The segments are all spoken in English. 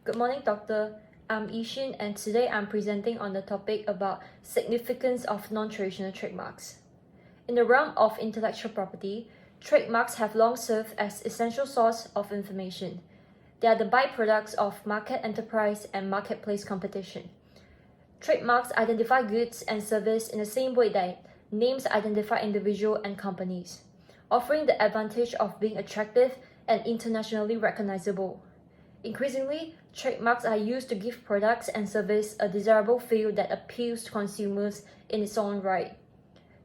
Good morning, Doctor. I'm Yee Shin, and today I'm presenting on the topic about significance of non-traditional trademarks. In the realm of intellectual property, trademarks have long served as essential source of information. They are the byproducts of market enterprise and marketplace competition. Trademarks identify goods and service in the same way that names identify individuals and companies, offering the advantage of being attractive and internationally recognizable. Increasingly, trademarks are used to give products and services a desirable feel that appeals to consumers in its own right.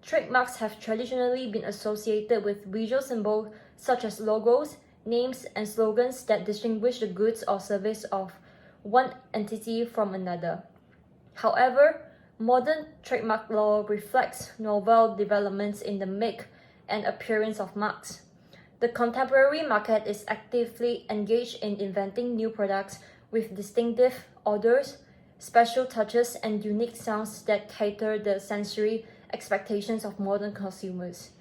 Trademarks have traditionally been associated with visual symbols such as logos, names, and slogans that distinguish the goods or service of one entity from another. However, modern trademark law reflects novel developments in the make and appearance of marks. The contemporary market is actively engaged in inventing new products with distinctive odors, special touches, and unique sounds that cater the sensory expectations of modern consumers.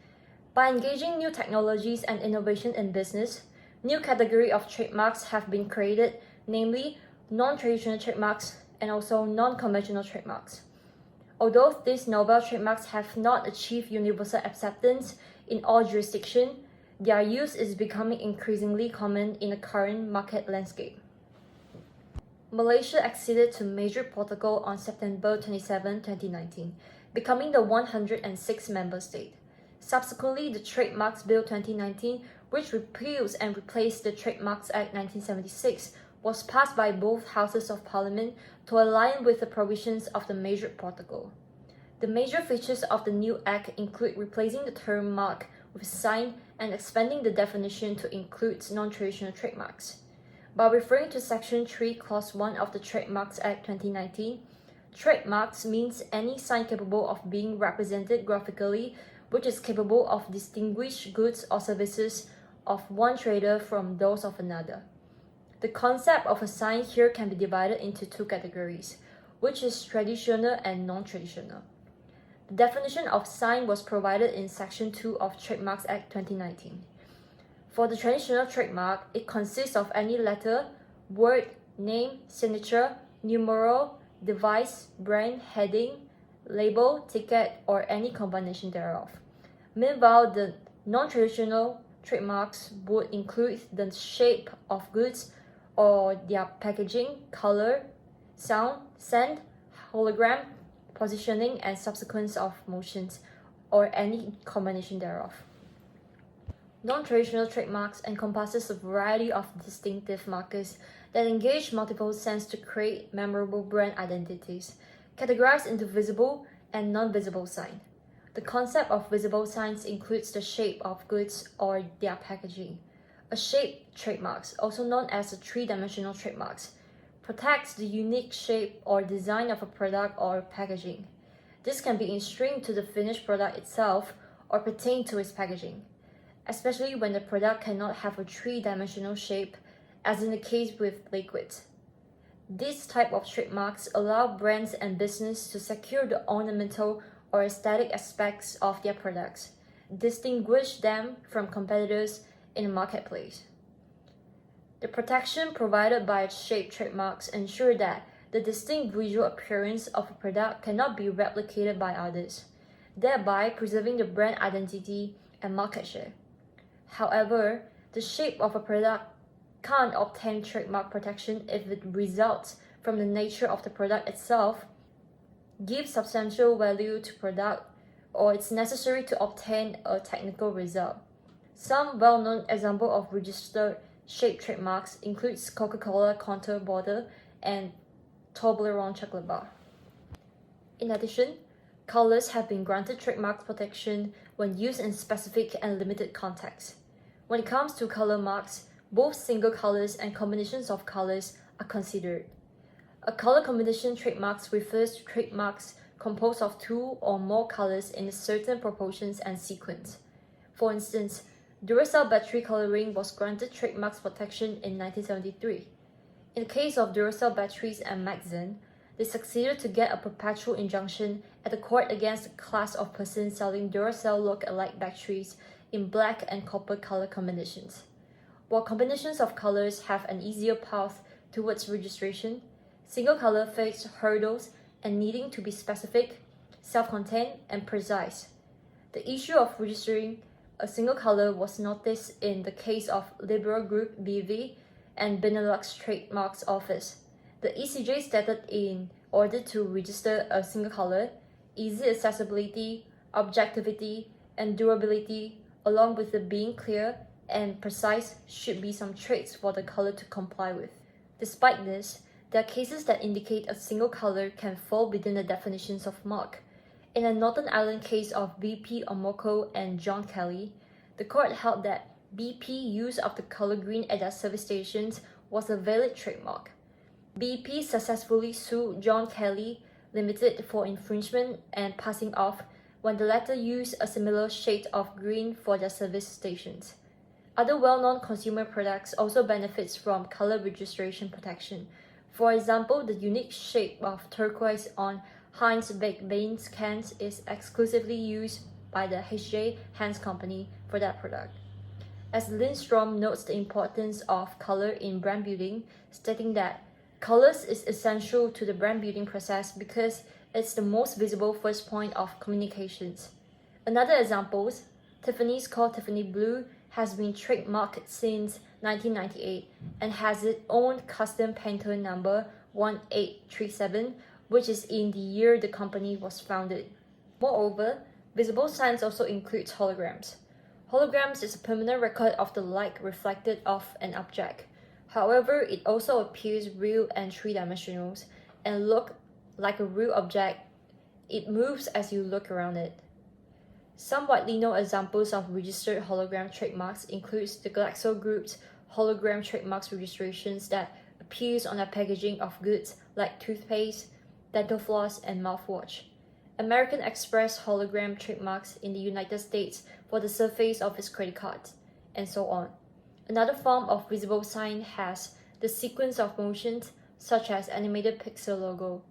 By engaging new technologies and innovation in business, new categories of trademarks have been created, namely non-traditional trademarks and also non-conventional trademarks. Although these novel trademarks have not achieved universal acceptance in all jurisdictions, their use is becoming increasingly common in the current market landscape. Malaysia acceded to Madrid Protocol on September 27, 2019, becoming the 106th member state. Subsequently, the Trademarks Bill 2019, which repeals and replaced the Trademarks Act 1976, was passed by both houses of parliament to align with the provisions of the Madrid Protocol. The major features of the new act include replacing the term mark with sign and expanding the definition to include non-traditional trademarks. By referring to Section 3, Clause 1 of the Trademarks Act 2019, trademarks means any sign capable of being represented graphically which is capable of distinguishing goods or services of one trader from those of another. The concept of a sign here can be divided into two categories, which is traditional and non-traditional. The definition of sign was provided in Section 2 of Trademarks Act 2019. For the traditional trademark, it consists of any letter, word, name, signature, numeral, device, brand, heading, label, ticket, or any combination thereof. Meanwhile, the non-traditional trademarks would include the shape of goods or their packaging, color, sound, scent, hologram, positioning, and subsequence of motions, or any combination thereof. Non-traditional trademarks encompasses a variety of distinctive markers that engage multiple senses to create memorable brand identities, categorized into visible and non-visible signs. The concept of visible signs includes the shape of goods or their packaging. A shape trademarks, also known as a three-dimensional trademarks, protects the unique shape or design of a product or packaging. This can be in string to the finished product itself or pertain to its packaging, especially when the product cannot have a three-dimensional shape, as in the case with liquids. This type of trademarks allow brands and businesses to secure the ornamental or aesthetic aspects of their products, distinguish them from competitors in the marketplace. The protection provided by shape trademarks ensure that the distinct visual appearance of a product cannot be replicated by others, thereby preserving the brand identity and market share. However, the shape of a product can't obtain trademark protection if it results from the nature of the product itself, gives substantial value to product, or it's necessary to obtain a technical result. Some well-known examples of registered shape trademarks includes Coca-Cola contour border and Toblerone chocolate bar. In addition, colors have been granted trademark protection when used in specific and limited contexts. When it comes to color marks, both single colors and combinations of colors are considered. A color combination trademarks refers to trademarks composed of two or more colors in certain proportions and sequence. For instance, Duracell battery coloring was granted trademark protection in 1973. In the case of Duracell batteries and Maxine, they succeeded to get a perpetual injunction at the court against a class of persons selling Duracell look-alike batteries in black and copper color combinations. While combinations of colors have an easier path towards registration, single color faced hurdles and needing to be specific, self-contained, and precise. The issue of registering a single color was noticed in the case of Liberal Group BV and Benelux Trademarks Office. The ECJ stated in order to register a single color, easy accessibility, objectivity, and durability, along with the being clear and precise, should be some traits for the color to comply with. Despite this, there are cases that indicate a single color can fall within the definitions of mark. In a Northern Ireland case of BP Omoko and John Kelly, the court held that BP use of the color green at their service stations was a valid trademark. BP successfully sued John Kelly Limited for infringement and passing off when the latter used a similar shade of green for their service stations. Other well-known consumer products also benefits from color registration protection. For example, the unique shape of turquoise on Heinz baked beans cans is exclusively used by the HJ Hans Company for that product. As Lindstrom notes the importance of color in brand building, stating that colors is essential to the brand building process because it's the most visible first point of communications. Another example, Tiffany's called Tiffany Blue has been trademarked since 1998 and has its own custom Pantone number 1837, which is in the year the company was founded. Moreover, visible signs also include holograms. Holograms is a permanent record of the light reflected off an object. However, it also appears real and three-dimensional and look like a real object. It moves as you look around it. Some widely known examples of registered hologram trademarks includes the Glaxo Group's hologram trademarks registrations that appears on the packaging of goods like toothpaste, dental floss, and mouthwash. American Express hologram trademarks in the United States for the surface of its credit cards, and so on. Another form of visible sign has the sequence of motions such as animated pixel logo.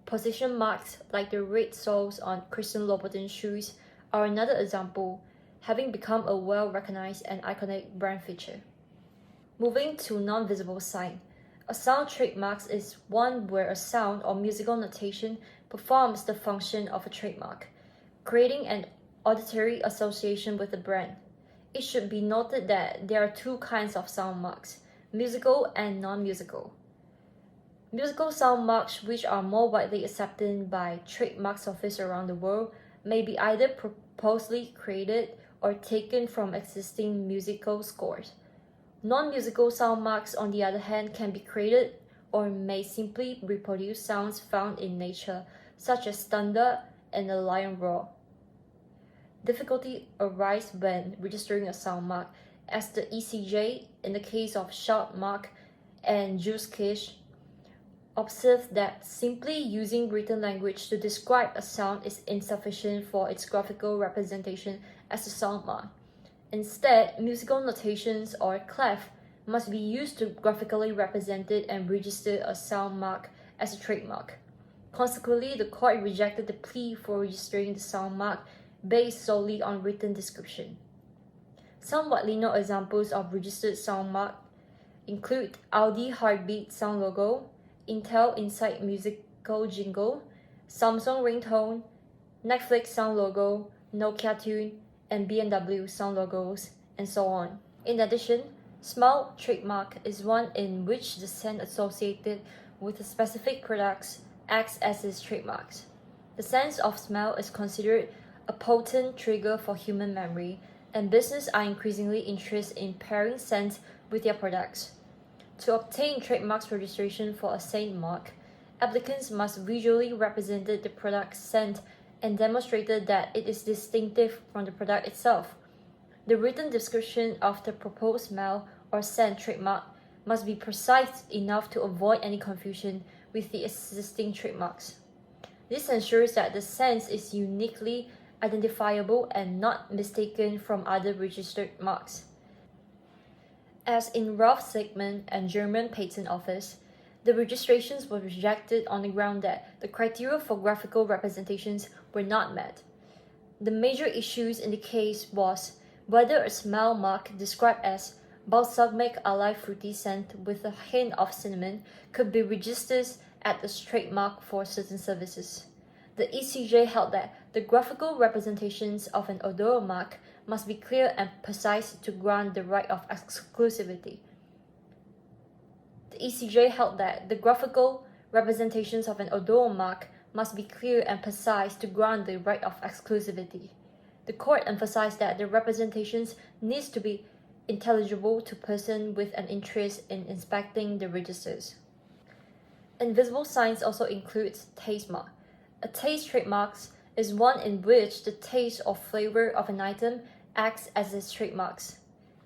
Position marks like the red soles on Christian Louboutin shoes are another example, having become a well-recognized and iconic brand feature. Moving to non-visible sign. A sound trademark is one where a sound or musical notation performs the function of a trademark, creating an auditory association with the brand. It should be noted that there are two kinds of sound marks, musical and non-musical. Musical sound marks, which are more widely accepted by trademarks offices around the world, may be either purposely created or taken from existing musical scores. Non-musical sound marks, on the other hand, can be created or may simply reproduce sounds found in nature, such as thunder and a lion roar. Difficulty arises when registering a sound mark, as the ECJ, in the case of Shout Mark and Juice Kish, observed that simply using written language to describe a sound is insufficient for its graphical representation as a sound mark. Instead, musical notations or clef must be used to graphically represent it and register a sound mark as a trademark. Consequently, the court rejected the plea for registering the sound mark based solely on written description. Some widely known examples of registered sound mark include Audi Heartbeat sound logo, Intel Inside musical jingle, Samsung ringtone, Netflix sound logo, Nokia tune, and BMW sound logos, and so on. In addition, smell trademark is one in which the scent associated with a specific product acts as its trademarks. The sense of smell is considered a potent trigger for human memory, and businesses are increasingly interested in pairing scents with their products. To obtain trademarks registration for a scent mark, applicants must visually represent the product's scent and demonstrated that it is distinctive from the product itself. The written description of the proposed smell or scent trademark must be precise enough to avoid any confusion with the existing trademarks. This ensures that the scent is uniquely identifiable and not mistaken from other registered marks. As in Ralph Siegmund and German Patent Office, the registrations were rejected on the ground that the criteria for graphical representations were not met. The major issues in the case was whether a smell mark described as balsamic alive fruity scent with a hint of cinnamon could be registered as a trademark for certain services. The ECJ held that the graphical representations of an odor mark must be clear and precise to grant the right of exclusivity. The ECJ held that the graphical representations of an odor mark must be clear and precise to grant the right of exclusivity. The court emphasized that the representations needs to be intelligible to person with an interest in inspecting the registers. Invisible signs also includes taste mark. A taste trademark is one in which the taste or flavor of an item acts as its trademarks.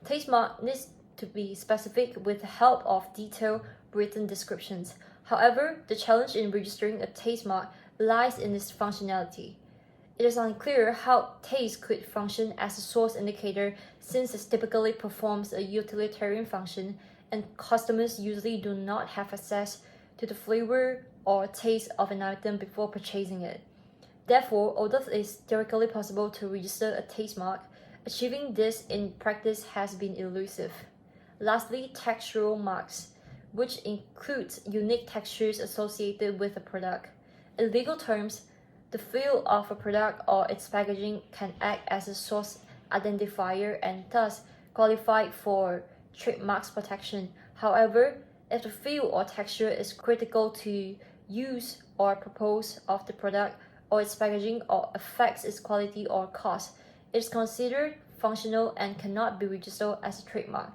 Taste mark needs to be specific with the help of detailed written descriptions. However, the challenge in registering a taste mark lies in its functionality. It is unclear how taste could function as a source indicator since it typically performs a utilitarian function and customers usually do not have access to the flavor or taste of an item before purchasing it. Therefore, although it is theoretically possible to register a taste mark, achieving this in practice has been elusive. Lastly, textural marks, which includes unique textures associated with a product. In legal terms, the feel of a product or its packaging can act as a source identifier and thus qualify for trademarks protection. However, if the feel or texture is critical to use or purpose of the product or its packaging or affects its quality or cost, it is considered functional and cannot be registered as a trademark.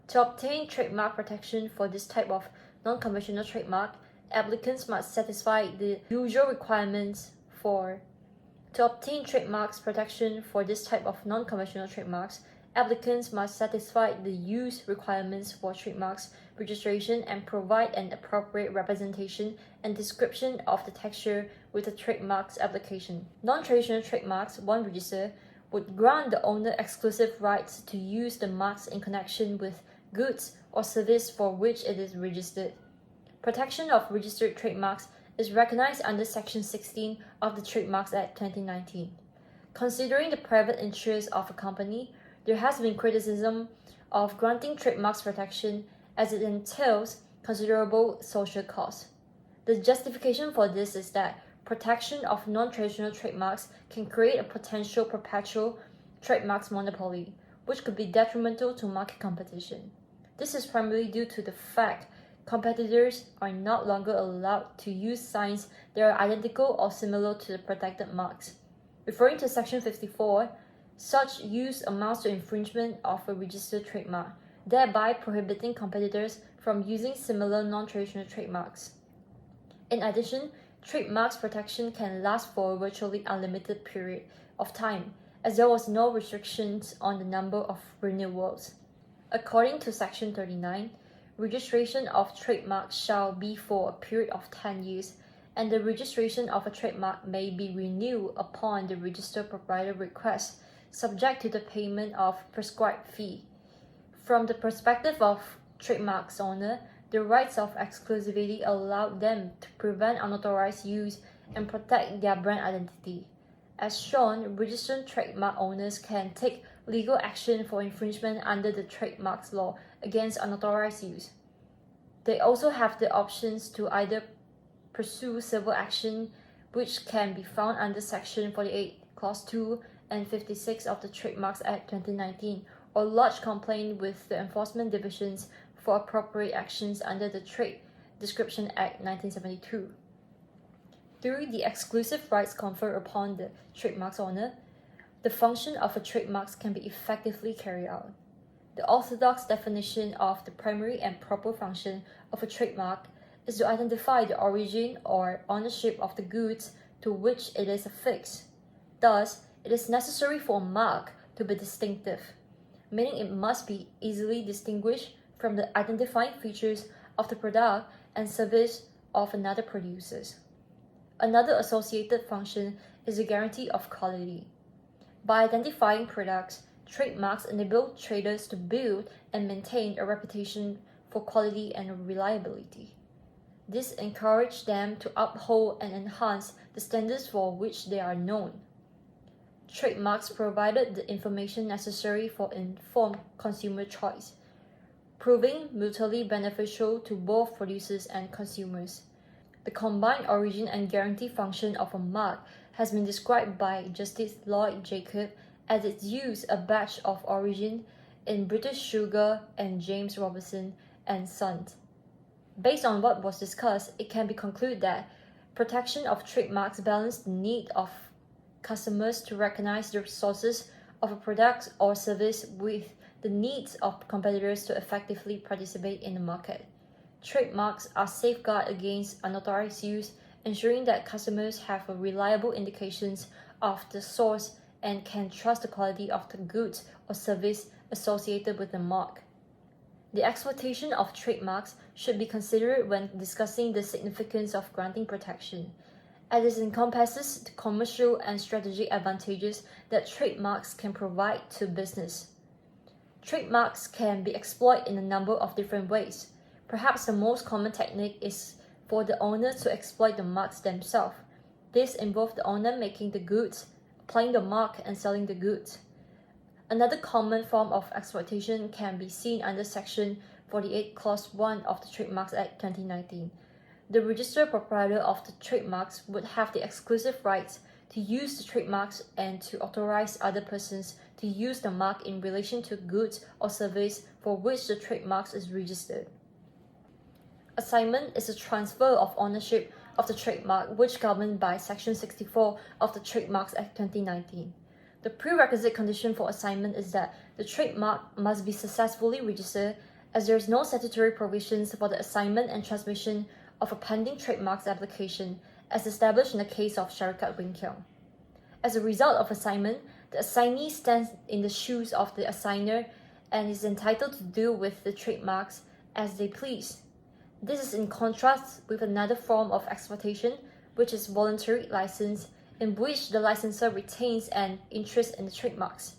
To obtain trademark protection for this type of non-conventional trademark, applicants must satisfy the usual requirements for. To obtain trademarks protection for this type of non-conventional trademarks, applicants must satisfy the use requirements for trademarks registration and provide an appropriate representation and description of the texture with the trademarks application. Non-traditional trademarks, once registered, would grant the owner exclusive rights to use the marks in connection with goods or service for which it is registered. Protection of registered trademarks is recognized under Section 16 of the Trademarks Act 2019. Considering the private interest of a company, there has been criticism of granting trademarks protection as it entails considerable social costs. The justification for this is that protection of non-traditional trademarks can create a potential perpetual trademarks monopoly, which could be detrimental to market competition. This is primarily due to the fact competitors are no longer allowed to use signs that are identical or similar to the protected marks. Referring to Section 54, such use amounts to infringement of a registered trademark, thereby prohibiting competitors from using similar non-traditional trademarks. In addition, trademarks protection can last for a virtually unlimited period of time, as there was no restrictions on the number of renewals. According to Section 39, registration of trademarks shall be for a period of 10 years, and the registration of a trademark may be renewed upon the registered proprietor request, subject to the payment of prescribed fee. From the perspective of trademarks owner, the rights of exclusivity allow them to prevent unauthorized use and protect their brand identity. As shown, registered trademark owners can take legal action for infringement under the trademarks law against unauthorized use. They also have the options to either pursue civil action, which can be found under Section 48, Clause 2 and 56 of the Trademarks Act 2019, or lodge complaint with the enforcement divisions for appropriate actions under the Trade Description Act 1972. Through the exclusive rights conferred upon the trademark's owner, the function of a trademark can be effectively carried out. The orthodox definition of the primary and proper function of a trademark is to identify the origin or ownership of the goods to which it is affixed. Thus, it is necessary for a mark to be distinctive, meaning it must be easily distinguished from the identifying features of the product and service of another producer. Another associated function is the guarantee of quality. By identifying products, trademarks enable traders to build and maintain a reputation for quality and reliability. This encourages them to uphold and enhance the standards for which they are known. Trademarks provided the information necessary for informed consumer choice. proving mutually beneficial to both producers and consumers. The combined origin and guarantee function of a mark has been described by Justice Lloyd Jacob as its use a badge of origin in British Sugar and James Robinson and Sons. Based on what was discussed, it can be concluded that protection of trademarks balances the need of customers to recognize the sources of a product or service with the needs of competitors to effectively participate in the market. Trademarks are safeguarded against unauthorized use, ensuring that customers have reliable indications of the source and can trust the quality of the goods or service associated with the mark. The exploitation of trademarks should be considered when discussing the significance of granting protection, as it encompasses the commercial and strategic advantages that trademarks can provide to business. Trademarks can be exploited in a number of different ways. Perhaps the most common technique is for the owner to exploit the marks themselves. This involves the owner making the goods, applying the mark, and selling the goods. Another common form of exploitation can be seen under Section 48, Clause 1 of the Trademarks Act 2019. The registered proprietor of the trademarks would have the exclusive rights to use the trademarks and to authorize other persons to use the mark in relation to goods or service for which the trademarks is registered. Assignment is a transfer of ownership of the trademark, which is governed by Section 64 of the Trademarks Act 2019. The prerequisite condition for assignment is that the trademark must be successfully registered, as there is no statutory provisions for the assignment and transmission of a pending trademarks application, as established in the case of Sharikat Wing Keong. As a result of assignment, the assignee stands in the shoes of the assigner and is entitled to deal with the trademarks as they please. This is in contrast with another form of exploitation, which is voluntary license, in which the licensor retains an interest in the trademarks.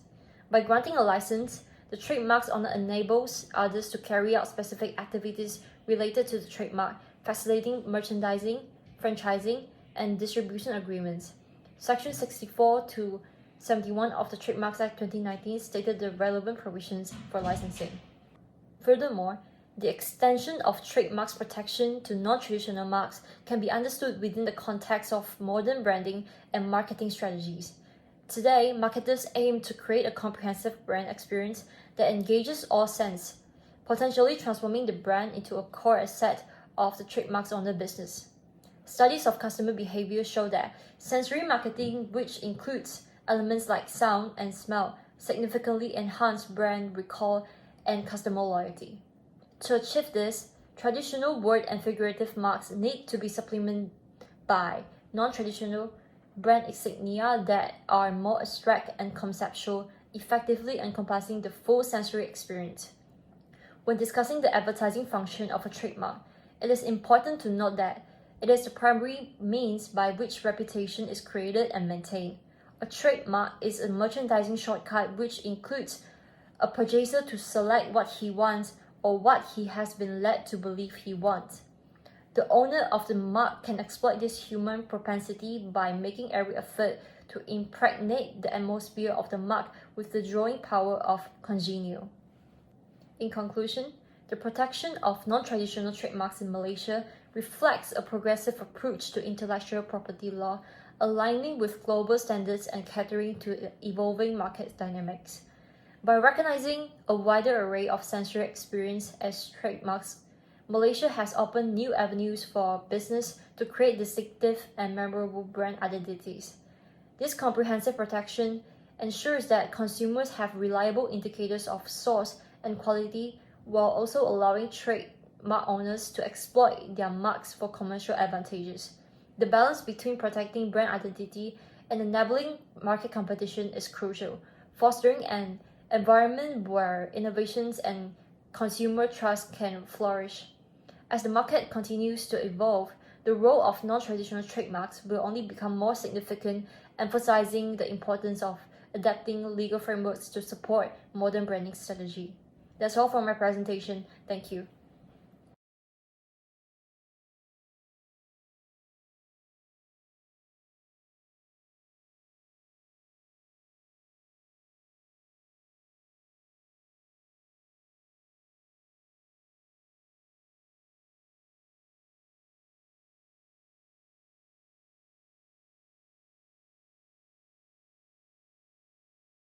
By granting a license, the trademarks owner enables others to carry out specific activities related to the trademark, facilitating merchandising, franchising, and distribution agreements. Section 64 to 71 of the Trademarks Act 2019 stated the relevant provisions for licensing. Furthermore, the extension of trademarks protection to non-traditional marks can be understood within the context of modern branding and marketing strategies. Today, marketers aim to create a comprehensive brand experience that engages all senses, potentially transforming the brand into a core asset of the trademarks owner business. Studies of customer behavior show that sensory marketing, which includes elements like sound and smell, significantly enhance brand recall and customer loyalty. To achieve this, traditional word and figurative marks need to be supplemented by non-traditional brand insignia that are more abstract and conceptual, effectively encompassing the full sensory experience. When discussing the advertising function of a trademark, it is important to note that it is the primary means by which reputation is created and maintained. A trademark is a merchandising shortcut which includes a purchaser to select what he wants or what he has been led to believe he wants. The owner of the mark can exploit this human propensity by making every effort to impregnate the atmosphere of the mark with the drawing power of congenial. In conclusion, the protection of non-traditional trademarks in Malaysia reflects a progressive approach to intellectual property law, aligning with global standards and catering to evolving market dynamics. By recognizing a wider array of sensory experience as trademarks, Malaysia has opened new avenues for business to create distinctive and memorable brand identities. This comprehensive protection ensures that consumers have reliable indicators of source and quality, while also allowing trademark owners to exploit their marks for commercial advantages. The balance between protecting brand identity and enabling market competition is crucial, fostering an environment where innovations and consumer trust can flourish. As the market continues to evolve, the role of non-traditional trademarks will only become more significant, emphasizing the importance of adapting legal frameworks to support modern branding strategy. That's all for my presentation. Thank you.